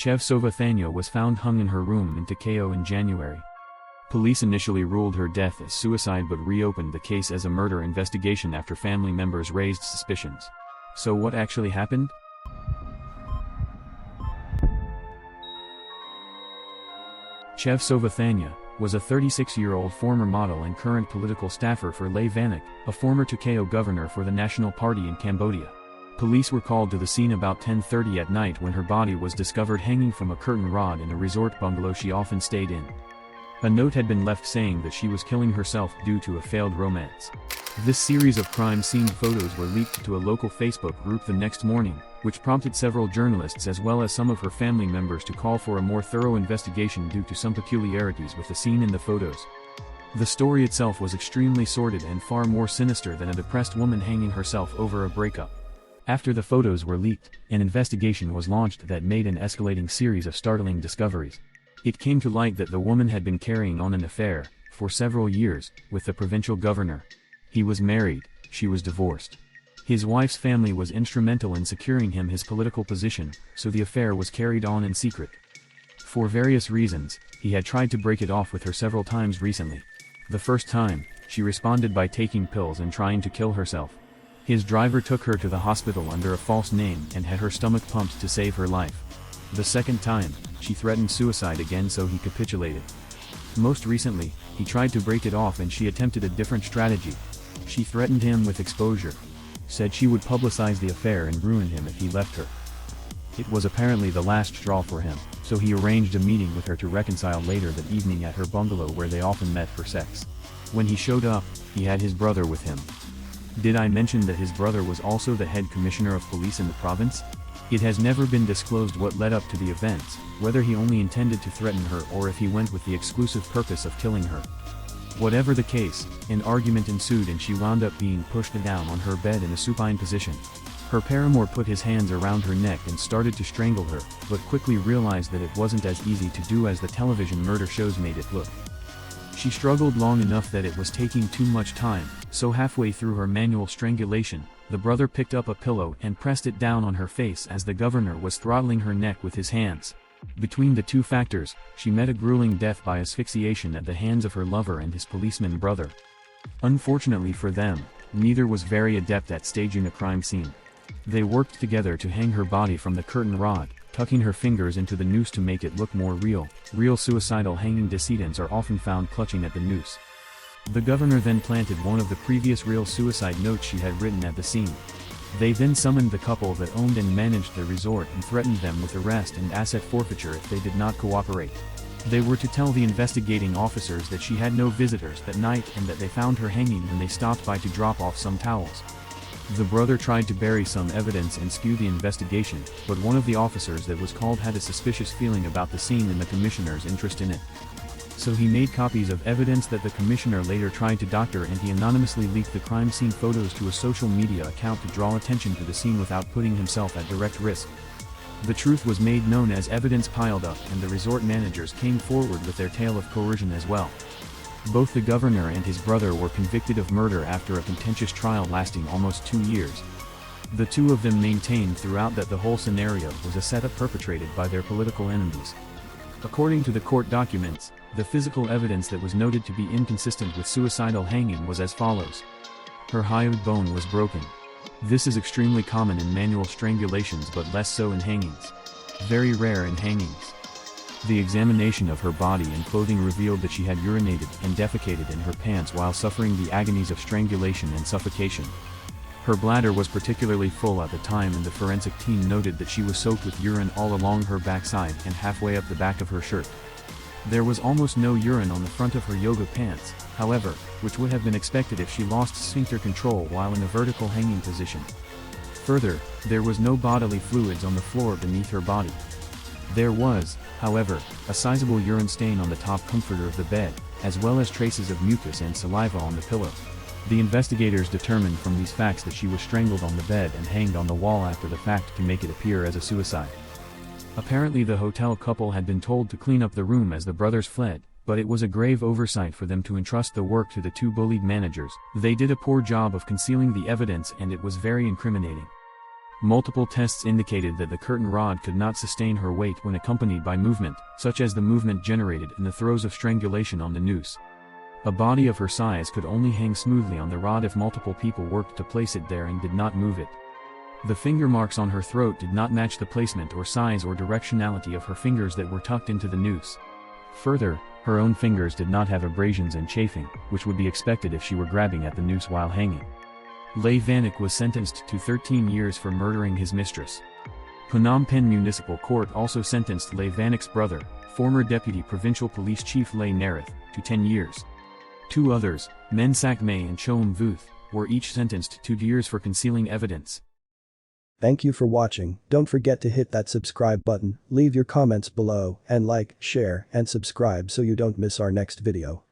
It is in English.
Chev Sovathana was found hung in her room in Takeo in January. Police initially ruled her death as suicide but reopened the case as a murder investigation after family members raised suspicions. So what actually happened? Chev Sovathana was a 36-year-old former model and current political staffer for Lay Vannak, a former Takeo governor for the National Party in Cambodia. Police were called to the scene about 10:30 at night when her body was discovered hanging from a curtain rod in a resort bungalow she often stayed in. A note had been left saying that she was killing herself due to a failed romance. This series of crime scene photos were leaked to a local Facebook group the next morning, which prompted several journalists as well as some of her family members to call for a more thorough investigation due to some peculiarities with the scene in the photos. The story itself was extremely sordid and far more sinister than a depressed woman hanging herself over a breakup. After the photos were leaked, an investigation was launched that made an escalating series of startling discoveries. It came to light that the woman had been carrying on an affair, for several years, with the provincial governor. He was married, she was divorced. His wife's family was instrumental in securing him his political position, so the affair was carried on in secret. For various reasons, he had tried to break it off with her several times recently. The first time, she responded by taking pills and trying to kill herself. His driver took her to the hospital under a false name and had her stomach pumped to save her life. The second time, she threatened suicide again so he capitulated. Most recently, he tried to break it off and she attempted a different strategy. She threatened him with exposure. Said she would publicize the affair and ruin him if he left her. It was apparently the last straw for him, so he arranged a meeting with her to reconcile later that evening at her bungalow where they often met for sex. When he showed up, he had his brother with him. Did I mention that his brother was also the head commissioner of police in the province? It has never been disclosed what led up to the events, whether he only intended to threaten her or if he went with the exclusive purpose of killing her. Whatever the case, an argument ensued and she wound up being pushed down on her bed in a supine position. Her paramour put his hands around her neck and started to strangle her, but quickly realized that it wasn't as easy to do as the television murder shows made it look. She struggled long enough that it was taking too much time, so halfway through her manual strangulation, the brother picked up a pillow and pressed it down on her face as the governor was throttling her neck with his hands. Between the two factors, she met a grueling death by asphyxiation at the hands of her lover and his policeman brother. Unfortunately for them, neither was very adept at staging a crime scene. They worked together to hang her body from the curtain rod, tucking her fingers into the noose to make it look more real. Real suicidal hanging decedents are often found clutching at the noose. The governor then planted one of the previous real suicide notes she had written at the scene. They then summoned the couple that owned and managed the resort and threatened them with arrest and asset forfeiture if they did not cooperate. They were to tell the investigating officers that she had no visitors that night and that they found her hanging when they stopped by to drop off some towels. The brother tried to bury some evidence and skew the investigation, but one of the officers that was called had a suspicious feeling about the scene and the commissioner's interest in it. So he made copies of evidence that the commissioner later tried to doctor, and he anonymously leaked the crime scene photos to a social media account to draw attention to the scene without putting himself at direct risk. The truth was made known as evidence piled up, and the resort managers came forward with their tale of coercion as well. Both the governor and his brother were convicted of murder after a contentious trial lasting almost 2 years. The two of them maintained throughout that the whole scenario was a setup perpetrated by their political enemies. According to the court documents, the physical evidence that was noted to be inconsistent with suicidal hanging was as follows. Her hyoid bone was broken. This is extremely common in manual strangulations but less so in hangings. Very rare in hangings. The examination of her body and clothing revealed that she had urinated and defecated in her pants while suffering the agonies of strangulation and suffocation. Her bladder was particularly full at the time, and the forensic team noted that she was soaked with urine all along her backside and halfway up the back of her shirt. There was almost no urine on the front of her yoga pants, however, which would have been expected if she lost sphincter control while in a vertical hanging position. Further, there was no bodily fluids on the floor beneath her body. There was, however, a sizable urine stain on the top comforter of the bed, as well as traces of mucus and saliva on the pillow. The investigators determined from these facts that she was strangled on the bed and hanged on the wall after the fact to make it appear as a suicide. Apparently the hotel couple had been told to clean up the room as the brothers fled, but it was a grave oversight for them to entrust the work to the two bullied managers. They did a poor job of concealing the evidence and it was very incriminating. Multiple tests indicated that the curtain rod could not sustain her weight when accompanied by movement, such as the movement generated in the throes of strangulation on the noose. A body of her size could only hang smoothly on the rod if multiple people worked to place it there and did not move it. The finger marks on her throat did not match the placement or size or directionality of her fingers that were tucked into the noose. Further, her own fingers did not have abrasions and chafing, which would be expected if she were grabbing at the noose while hanging. Lay Vannak was sentenced to 13 years for murdering his mistress. Phnom Penh Municipal Court also sentenced Lay Vannak's brother, former Deputy Provincial Police Chief Lay Narith, to 10 years. Two others, men Sakmay and Choem Vuth, were each sentenced to 2 years for concealing evidence. Thank you for watching. Don't forget to hit that subscribe button, leave your comments below, and like, share, and subscribe so you don't miss our next video.